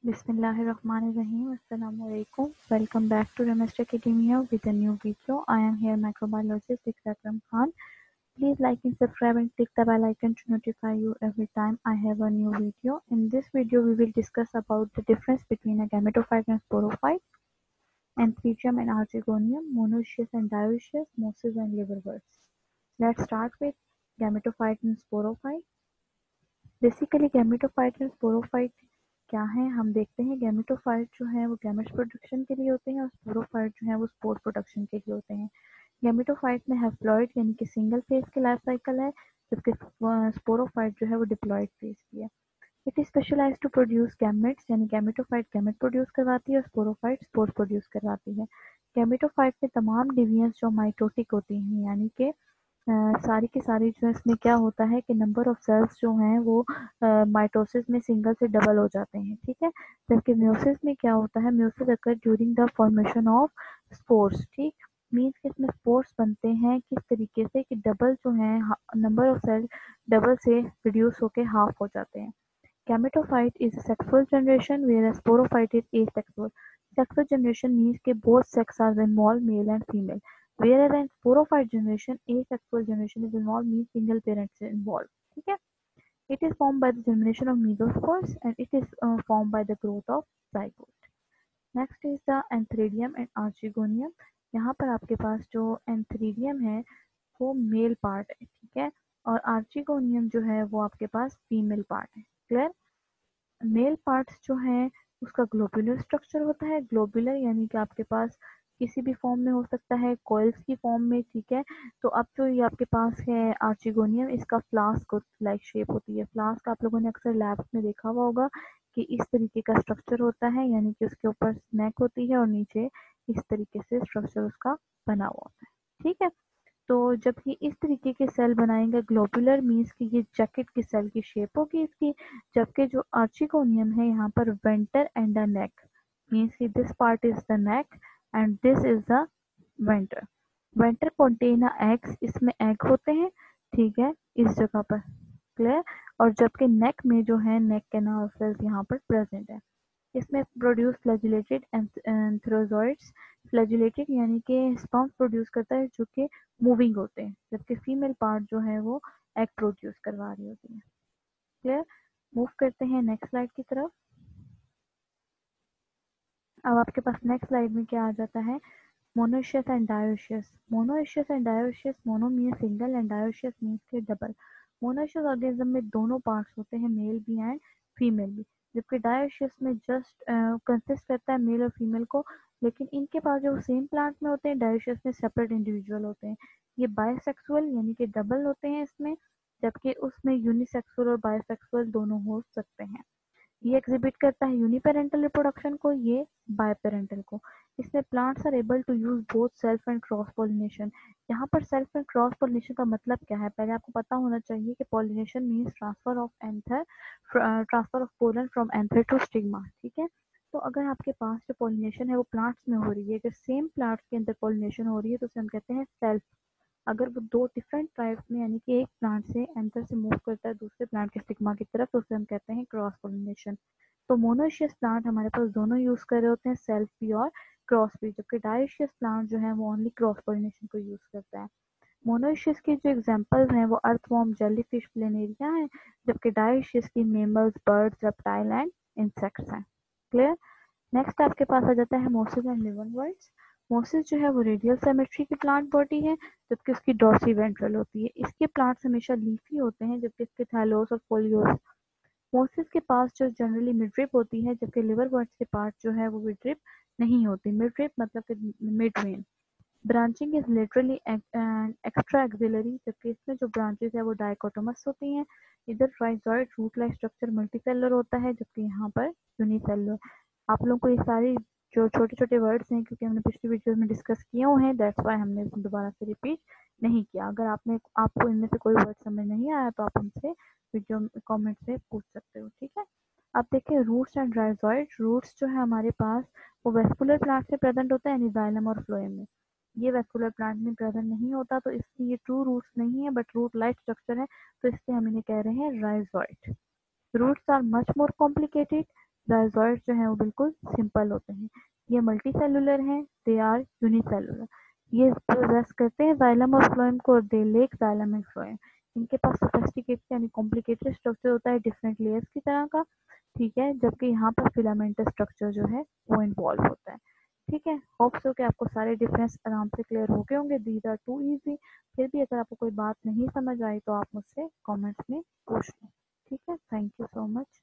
Bismillahirrahmanirrahim. Assalamu alaikum. Welcome back to Remester Academia with a new video. I am here microbiologist Ikram Khan. Please like and subscribe and click the bell icon to notify you every time I have a new video. In this video, we will discuss about the difference between a gametophyte and sporophyte, Antheridium and Archegonium, monoecious and dioecious, mosses and liverworts. Let's start with gametophyte and sporophyte. Basically gametophyte and sporophyte क्या है हम देखते हैं। Gametophyte जो है वो gametes production के लिए होते हैं और स्पोरोफाइट जो है वो स्पोर प्रोडक्शन के लिए होते हैं। गैमेटोफाइट में हैप्लॉइड यानी कि सिंगल फेज की लाइफ साइकिल है, जबकि स्पोरोफाइट जो है वो डिप्लॉइड फेज की है। It is specialised to produce gametes यानी गैमेटोफाइट गैमेट प्रोड्यूस करवाती है और स्पोरोफाइट स्पोर प्रोड्यूस करवाती है। गैमेटोफाइट में तमाम डिवीजन्स जो माइटोटिक होती हैं यानी कि सारी की सारी जो इसमें क्या होता है कि नंबर ऑफ सेल्स जो हैं वो माइटोसिस में सिंगल से डबल हो जाते हैं, ठीक है। जबकि म्यूसिस में क्या होता है, meiosis occur during the formation of spores, ठीक। मीन्स कि इसमें स्पोर्स बनते हैं किस तरीके से कि डबल जो है नंबर ऑफ सेल डबल से रिड्यूस होके हाफ हो जाते हैं। Gametophyte is a sexual generation whereas sporophyte is asexual. Sexual generation means that both sex are involved, male and female. Whereas in sporophyte generation, asexual generation is involved means single parents are involved. ठीक है? It is formed by the germination of mesospores and it is formed by the growth of zygote. Next is the antheridium and archegonium. यहाँ पर आपके पास जो antheridium है वो male part है, ठीक है, और आर्चिगोनियम जो है वो आपके पास फीमेल पार्ट है। क्लियर? मेल पार्ट्स जो है उसका ग्लोबुलर स्ट्रक्चर होता है। ग्लोबुलर यानी कि आपके पास किसी भी फॉर्म में हो सकता है, कॉइल्स की फॉर्म में, ठीक है। तो अब जो ये आपके पास है आर्चिगोनियम, इसका फ्लास्क लाइक शेप होती है। फ्लास्क आप लोगों ने अक्सर लैब्स में देखा हुआ होगा कि इस तरीके का स्ट्रक्चर होता है, यानी कि उसके ऊपर स्नैक होती है और नीचे इस तरीके से स्ट्रक्चर उसका बना हुआ होता है, ठीक है। तो जब ये इस तरीके के सेल बनाएंगे, ग्लोबुलर मीन्स कि ये जैकेट की सेल की शेप होगी इसकी, जबकि जो आर्चिगोनियम है यहाँ पर venter and the neck means कि this part is the neck and this is the venter. Venter contain eggs, इसमें एग होते हैं, ठीक है, इस जगह पर। क्लियर? और जबकि नेक में जो है नेक कैनाल सेल्स यहाँ पर प्रेजेंट है। इसमें प्रोड्यूस फ्लैजुलेटेड एंथेरोजोइड्स। फ्लैजुलेटेड यानी कि स्पर्म प्रोड्यूस करता है जो कि मूविंग होते हैं, जबकि फीमेल पार्ट जो है वो एग प्रोड्यूस करवा रही होती है। क्लियर? मूव करते हैं नेक्स्ट स्लाइड की तरफ। अब आपके पास नेक्स्ट स्लाइड में क्या आ जाता है, monoecious and dioecious. Monoecious and dioecious, mono means single and dioecious means के डबल। मोनोशियस ऑर्गेनिज्म में दोनों पार्ट्स होते हैं, मेल भी एंड फीमेल भी, जबकि डायोशियस में जस्ट कंसिस्ट करता है मेल और फीमेल को, लेकिन इनके पास जो सेम प्लांट में होते हैं, डायोशियस में सेपरेट इंडिविजुअल होते हैं। ये बायसेक्सुअल यानी कि डबल होते हैं इसमें, जबकि उसमें यूनिसेक्सुअल और बायसेक्सुअल दोनों हो सकते हैं। ये एग्जिबिट करता है यूनिपेरेंटल रिप्रोडक्शन को, ये बायपेरेंटल को। इसमें plants are able to use both self and cross pollination. यहाँ पर सेल्फ एंड क्रॉस पॉलिनेशन का मतलब क्या है, पहले आपको पता होना चाहिए कि pollination means transfer of anther, transfer of pollen from anther to stigma, ठीक है। तो अगर आपके पास जो पॉलिनेशन है वो प्लांट्स में हो रही है, अगर सेम प्लांट्स के अंदर पॉलिनेशन हो रही है तो उसे हम कहते हैं सेल्फ। अगर वो दो डिफरेंट टाइप्स में यानी कि एक प्लांट से एंथर से मूव करता है दूसरे प्लांट के स्टिग्मा की तरफ, तो उसे हम कहते हैं क्रॉस पॉलिनेशन। तो मोनोशियस प्लांट हमारे पास दोनों यूज कर रहे होते हैं, सेल्फ भी और क्रॉस भी, जबकि डायोशियस प्लांट जो है वो ओनली क्रॉस पॉलिनेशन को यूज करता है। मोनोशियस की जो एग्जांपल्स हैं वो अर्थवॉर्म, जेलीफिश, प्लेनेरिया हैं, जबकि डायोशियस की mammals, birds, reptile and insects हैं। क्लियर? नेक्स्ट आपके पास आ जाता है मोसिस एंड लिवर्वर्ट्स। मोसिस जो है वो रेडियल सिमेट्री की प्लांट बॉडी है, जबकि उसकी डॉर्सी वेंट्रल होती है। इसके प्लांट्स हमेशा लीफी होते हैं, जबकि इसके थैलोस और फोलियोस। मोसिस के पास जो जनरली मिडरिप होती है, जबकि लिवरवर्ट्स के पास जो है वो मिडरिप नहीं होती। मिडरिप मतलब कि mid when. Branching is literally extra axillary, जबकि इसमें जो ब्रांचेस है वो डाइकोटोमस होती हैं। इधर rhizoid root like structure multicellular होता है, जबकि यहाँ पर यूनिसेलुलर। आप लोगों को ये सारी जो छोटे छोटे वर्ड्स हैं, क्योंकि हमने पिछली वीडियोस में डिस्कस किए हुए हैं, दैट्स वाई हमने दोबारा से रिपीट नहीं किया। अगर आपको इनमें से कोई वर्ड समझ नहीं आया तो आप हमसे वीडियो कमेंट से पूछ सकते हो, ठीक है। अब देखिए रूट्स एंड राइजोइड। रूट्स जो है हमारे पास वो वेस्कुलर प्लांट से प्रेजेंट होता है, यानी जाइलम और फ्लोएम में। ये वेस्कुलर प्लांट में प्रेजेंट नहीं होता, तो इसलिए ये ट्रू रूट्स नहीं है, बट रूट लाइक स्ट्रक्चर है, तो इसलिए हम इन्हें कह रहे हैं rhizoid. Roots are much more complicated, rhizoid जो है वो बिल्कुल सिंपल होते हैं। ये मल्टी सेलुलर हैं, दे आर यूनिसेलुलर। ये पोजेस करते हैं जाइलम और फ्लोएम को, दे लेक जाइलम एंड फ्लोएम। इनके पास सोफिस्टिकेटेड यानी कॉम्प्लिकेटेड स्ट्रक्चर होता है डिफरेंट लेयर्स की तरह का, ठीक है, जबकि यहाँ पर फिलामेंटस स्ट्रक्चर जो है वो इन्वॉल्व होता है। ठीक है, होप सो कि आपको सारे डिफरेंस आराम से क्लियर हो गए होंगे। These are too easy. फिर भी अगर आपको कोई बात नहीं समझ आई तो आप मुझसे कमेंट्स में पूछ लो। ठीक है, थैंक यू सो मच।